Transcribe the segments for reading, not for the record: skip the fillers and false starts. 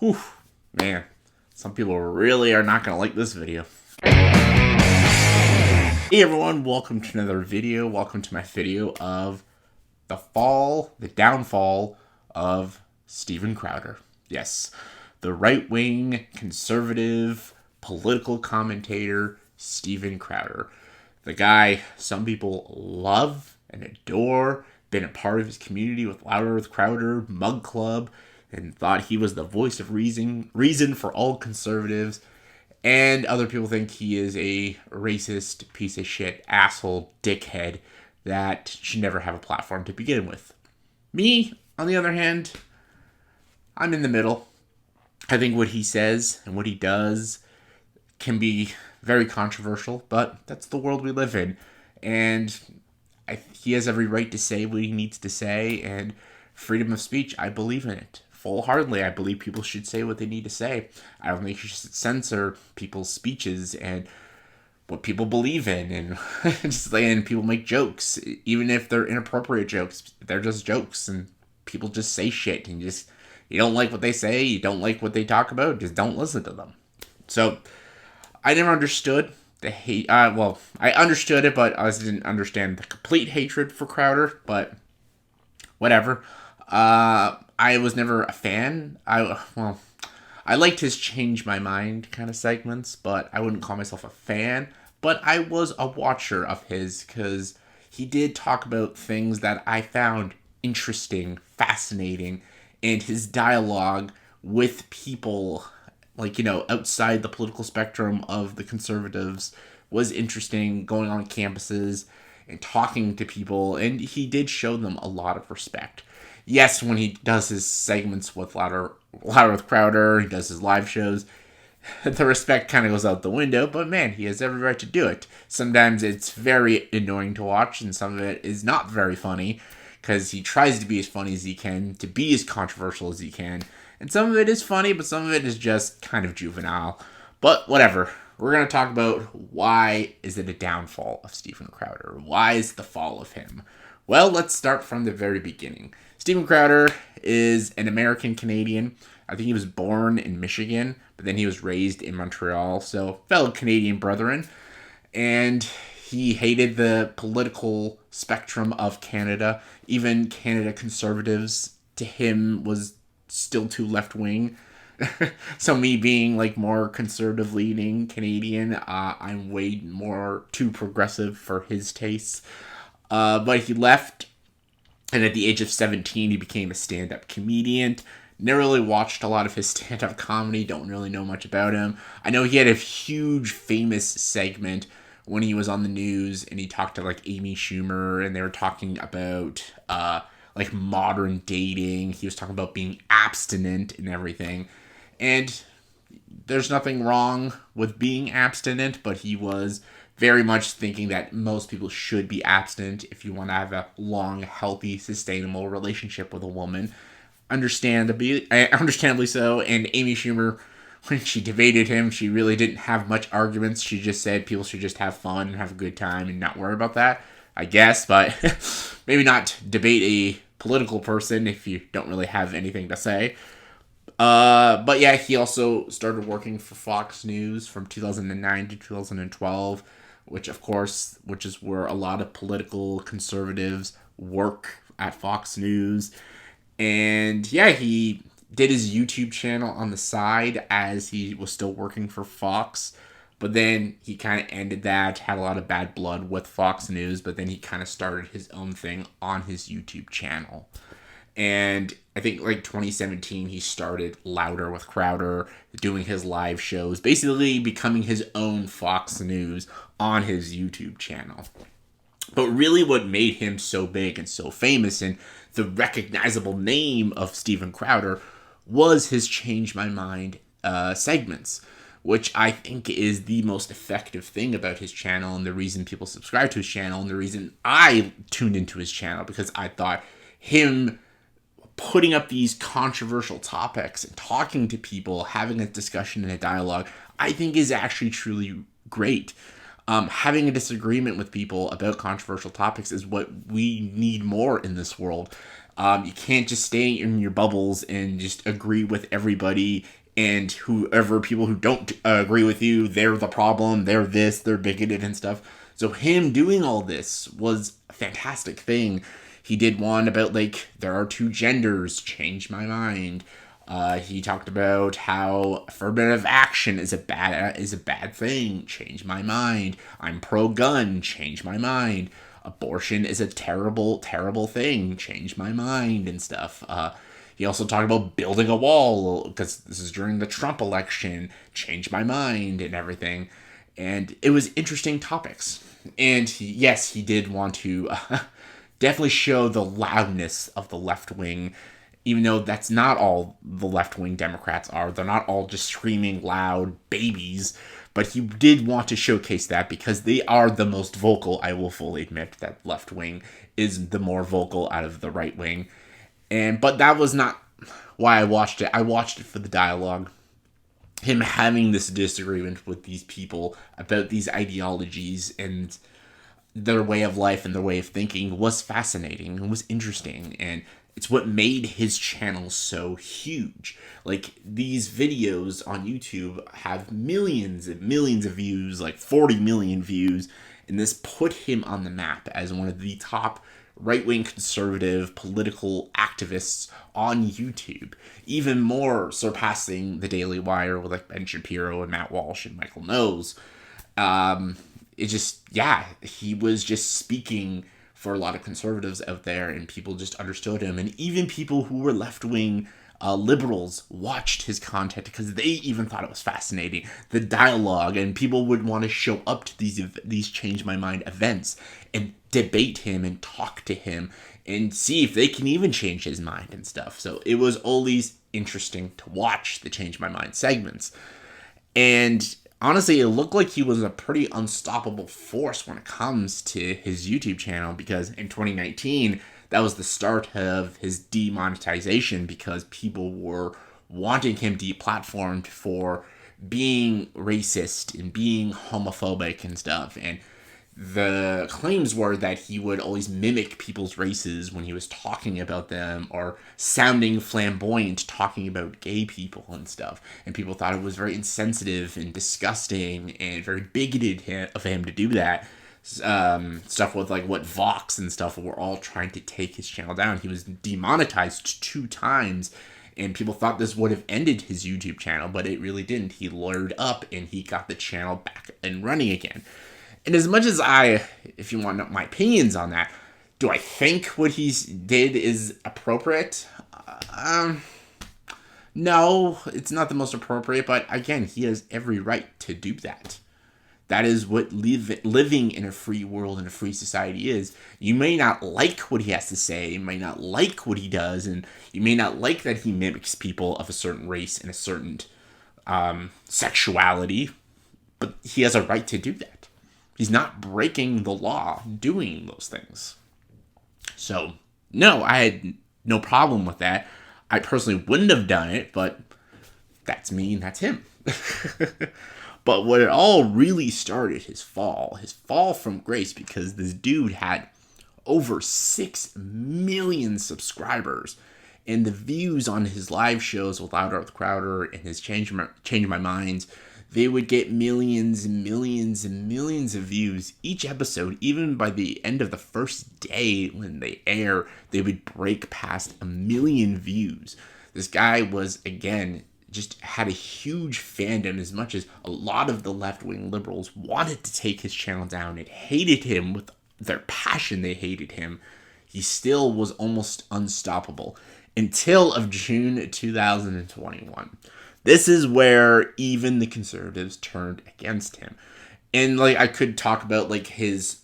Whew, man, some people really are not going to like this video. Hey everyone, welcome to another video. Welcome to my video of the downfall of Steven Crowder. Yes, the right-wing, conservative, political commentator, Steven Crowder. The guy some people love and adore, been a part of his community with Louder with Crowder, Mug Club, and thought he was the voice of reason for all conservatives. And other people think he is a racist, piece of shit, asshole, dickhead that should never have a platform to begin with. Me, on the other hand, I'm in the middle. I think what he says and what he does can be very controversial, but that's the world we live in. And he has every right to say what he needs to say, and freedom of speech, I believe in it. Full-heartedly, I believe people should say what they need to say. I don't think you should censor people's speeches and what people believe in, and and people make jokes, even if they're inappropriate jokes. They're just jokes, and people just say shit, and you don't like what they say, you don't like what they talk about, just don't listen to them. So, I never understood the hate. I understood it, but I didn't understand the complete hatred for Crowder. But whatever. I was never a fan. I liked his change my mind kind of segments, but I wouldn't call myself a fan. But I was a watcher of his because he did talk about things that I found interesting, fascinating, and his dialogue with people, outside the political spectrum of the conservatives was interesting, going on campuses and talking to people, and he did show them a lot of respect. Yes, when he does his segments with Louder with Crowder, he does his live shows, the respect kind of goes out the window, but man, he has every right to do it. Sometimes it's very annoying to watch, and some of it is not very funny, because he tries to be as funny as he can, to be as controversial as he can, and some of it is funny, but some of it is just kind of juvenile. But whatever. We're going to talk about why is it a downfall of Steven Crowder? Why is the fall of him? Well, let's start from the very beginning. Steven Crowder is an American-Canadian. I think he was born in Michigan, but then he was raised in Montreal, so fellow Canadian brethren. And he hated the political spectrum of Canada. Even Canada conservatives, to him, was still too left-wing. So me being more conservative leaning Canadian, I'm way more too progressive for his tastes. But he left, and at the age of 17, he became a stand-up comedian. Never really watched a lot of his stand-up comedy, don't really know much about him. I know he had a huge famous segment when he was on the news, and he talked to Amy Schumer, and they were talking about modern dating. He was talking about being abstinent and everything. And there's nothing wrong with being abstinent, but he was very much thinking that most people should be abstinent if you want to have a long, healthy, sustainable relationship with a woman. Understandably so. And Amy Schumer, when she debated him, she really didn't have much arguments. She just said people should just have fun and have a good time and not worry about that, I guess. But maybe not debate a political person if you don't really have anything to say. But yeah, he also started working for Fox News from 2009 to 2012, which is where a lot of political conservatives work at Fox News. And yeah, he did his YouTube channel on the side as he was still working for Fox. But then he kind of ended that, had a lot of bad blood with Fox News, but then he kind of started his own thing on his YouTube channel. And I think 2017, he started Louder with Crowder, doing his live shows, basically becoming his own Fox News on his YouTube channel. But really what made him so big and so famous and the recognizable name of Steven Crowder was his Change My Mind segments, which I think is the most effective thing about his channel and the reason people subscribe to his channel and the reason I tuned into his channel, because I thought him putting up these controversial topics and talking to people, having a discussion and a dialogue, I think is actually truly great. Having a disagreement with people about controversial topics is what we need more in this world. You can't just stay in your bubbles and just agree with everybody. And whoever people who don't agree with you, they're the problem. They're this. They're bigoted and stuff. So him doing all this was a fantastic thing. He did one about like there are two genders. Change my mind. He talked about how affirmative action is a bad thing. Change my mind. I'm pro gun. Change my mind. Abortion is a terrible thing. Change my mind and stuff. He also talked about building a wall because this is during the Trump election. Change my mind and everything. And it was interesting topics. And yes, he did want to definitely show the loudness of the left wing, even though that's not all the left wing Democrats are. They're not all just screaming loud babies. But he did want to showcase that because they are the most vocal. I will fully admit that left wing is the more vocal out of the right wing. But that was not why I watched it. I watched it for the dialogue. Him having this disagreement with these people about these ideologies and their way of life and their way of thinking was fascinating and was interesting, and it's what made his channel so huge. Like, these videos on YouTube have millions and millions of views, like 40 million views, and this put him on the map as one of the top right-wing conservative political activists on YouTube, even more surpassing the Daily Wire with like Ben Shapiro and Matt Walsh and Michael Knowles. It just, yeah, he was just speaking for a lot of conservatives out there, and people just understood him. And even people who were left-wing liberals watched his content because they even thought it was fascinating, the dialogue, and people would want to show up to these Change My Mind events and debate him and talk to him and see if they can even change his mind and stuff. So it was always interesting to watch the Change My Mind segments. And honestly, it looked like he was a pretty unstoppable force when it comes to his YouTube channel, because in 2019, that was the start of his demonetization because people were wanting him deplatformed for being racist and being homophobic and stuff. And the claims were that he would always mimic people's races when he was talking about them, or sounding flamboyant talking about gay people and stuff. And people thought it was very insensitive and disgusting and very bigoted of him to do that. Stuff with like what Vox and stuff were all trying to take his channel down. He was demonetized 2 times, and people thought this would have ended his YouTube channel, but it really didn't. He lawyered up and he got the channel back and running again. And as much as if you want my opinions on that, do I think what he did is appropriate? No, it's not the most appropriate, but again, he has every right to do that. That is what living in a free world and a free society is. You may not like what he has to say, you may not like what he does, and you may not like that he mimics people of a certain race and a certain sexuality, but he has a right to do that. He's not breaking the law doing those things. So, no, I had no problem with that. I personally wouldn't have done it, but that's me and that's him. But what it all really started, his fall from grace, because this dude had over 6 million subscribers. And the views on his live shows with Loud Earth Crowder and his Change My Minds, they would get millions and millions and millions of views each episode. Even by the end of the first day when they air, they would break past 1 million views. This guy was, again, just had a huge fandom, as much as a lot of the left-wing liberals wanted to take his channel down and hated him with their passion. They hated him. He still was almost unstoppable until of June 2021. This is where even the conservatives turned against him. And like, I could talk about like his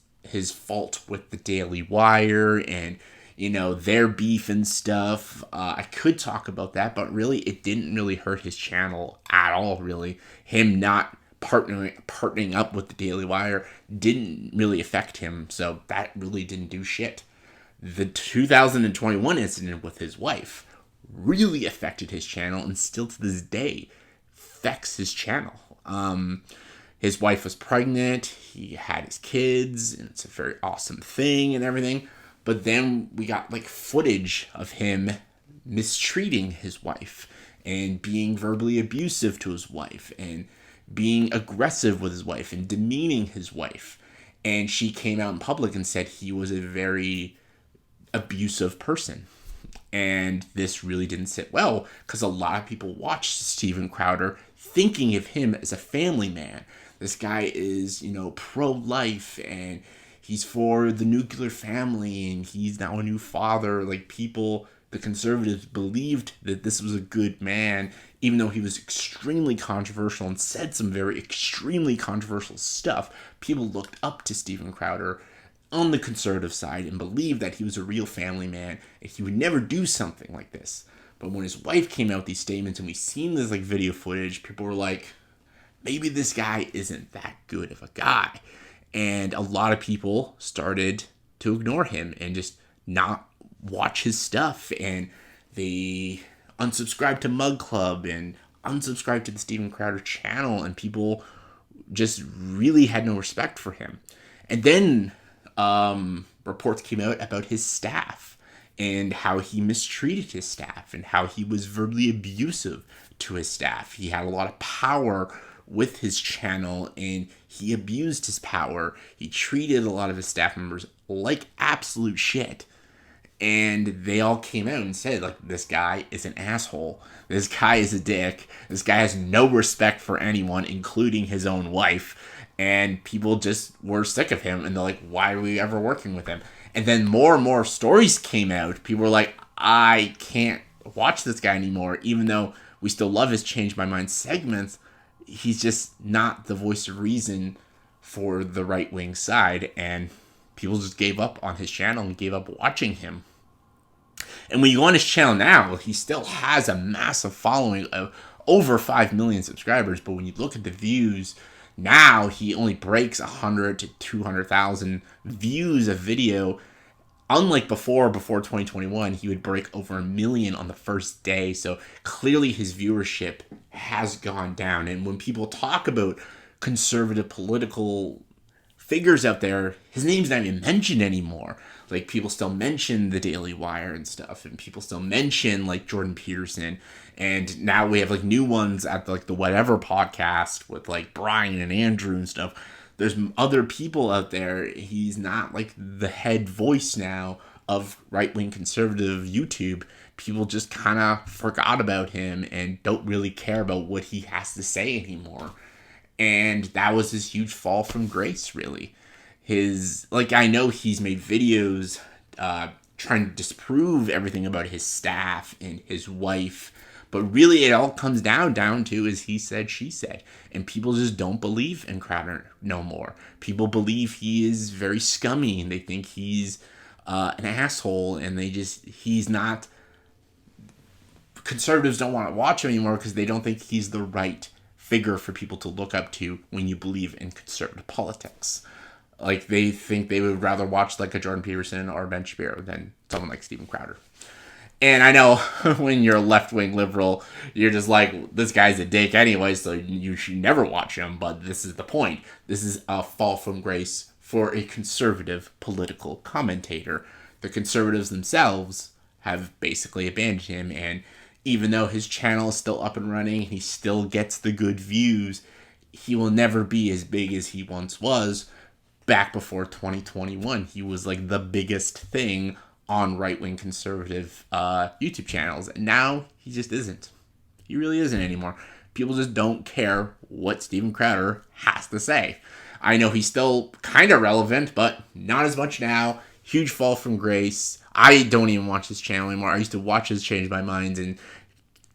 fault with the Daily Wire and, you know, their beef and stuff. I could talk about that, but really it didn't really hurt his channel at all, really. Him not partnering up with the Daily Wire didn't really affect him, so that really didn't do shit. The 2021 incident with his wife really affected his channel, and still to this day affects his channel. His wife was pregnant, he had his kids, and it's a very awesome thing and everything. But then we got like footage of him mistreating his wife and being verbally abusive to his wife and being aggressive with his wife and demeaning his wife. And she came out in public and said he was a very abusive person. And this really didn't sit well because a lot of people watched Steven Crowder thinking of him as a family man. This guy is, pro-life and he's for the nuclear family and he's now a new father. Like, people, the conservatives, believed that this was a good man, even though he was extremely controversial and said some very extremely controversial stuff. People looked up to Steven Crowder on the conservative side and believed that he was a real family man and he would never do something like this. But when his wife came out with these statements and we seen this like video footage, people were like, maybe this guy isn't that good of a guy. And a lot of people started to ignore him and just not watch his stuff. And they unsubscribed to Mug Club and unsubscribed to the Steven Crowder channel. And people just really had no respect for him. And then reports came out about his staff and how he mistreated his staff and how he was verbally abusive to his staff. He had a lot of power with his channel and he abused his power. He treated a lot of his staff members like absolute shit. And they all came out and said, like, this guy is an asshole. This guy is a dick. This guy has no respect for anyone, including his own wife. And people just were sick of him. And they're like, why are we ever working with him? And then more and more stories came out. People were like, I can't watch this guy anymore. Even though we still love his Change My Mind segments, he's just not the voice of reason for the right-wing side. And people just gave up on his channel and gave up watching him. And when you go on his channel now, he still has a massive following of over 5 million subscribers. But when you look at the views, now he only breaks 100 to 200,000 views a video. Unlike before 2021, he would break over 1 million on the first day. So clearly his viewership has gone down. And when people talk about conservative political figures out there, his name's not even mentioned anymore. Like, people still mention the Daily Wire and stuff, and people still mention like Jordan Peterson, and now we have like new ones at like the Whatever podcast with like Brian and Andrew and stuff. There's other people out there. He's not like the head voice now of right-wing conservative YouTube. People just kind of forgot about him and don't really care about what he has to say anymore. And that was his huge fall from grace, really. I know he's made videos trying to disprove everything about his staff and his wife, but really it all comes down to is he said, she said. And people just don't believe in Crowder no more. People believe he is very scummy and they think he's an asshole, and he's not. Conservatives don't want to watch him anymore because they don't think he's the right figure for people to look up to when you believe in conservative politics. Like, they think they would rather watch like a Jordan Peterson or a Ben Shapiro than someone like Steven Crowder. And I know when you're a left-wing liberal, you're just like, this guy's a dick anyway, so you should never watch him. But this is the point. This is a fall from grace for a conservative political commentator. The conservatives themselves have basically abandoned him. And even though his channel is still up and running, he still gets the good views, he will never be as big as he once was. Back before 2021, he was like the biggest thing on right-wing conservative YouTube channels. And now he just isn't. He really isn't anymore. People just don't care what Steven Crowder has to say. I know he's still kind of relevant, but not as much now. Huge fall from grace. I don't even watch his channel anymore. I used to watch his Change My Mind and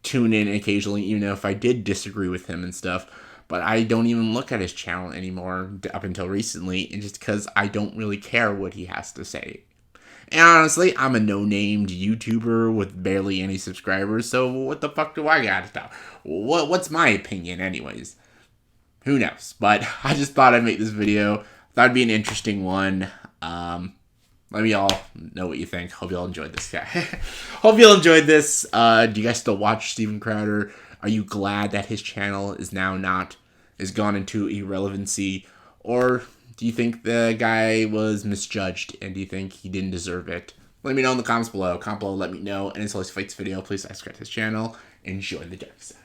tune in occasionally, even if I did disagree with him and stuff. But I don't even look at his channel anymore up until recently, and just because I don't really care what he has to say. And honestly, I'm a no-named YouTuber with barely any subscribers, so what the fuck do I got to tell? What's my opinion anyways? Who knows? But I just thought I'd make this video. Thought it'd be an interesting one. Let me all know what you think. Hope you all enjoyed this guy. Hope you all enjoyed this. Do you guys still watch Steven Crowder? Are you glad that his channel is now has gone into irrelevancy? Or Do you think the guy was misjudged, and do you think he didn't deserve it? Let me know in the comments below. Comment below, let me know. And until this fights video, please subscribe to this channel and join the dark side.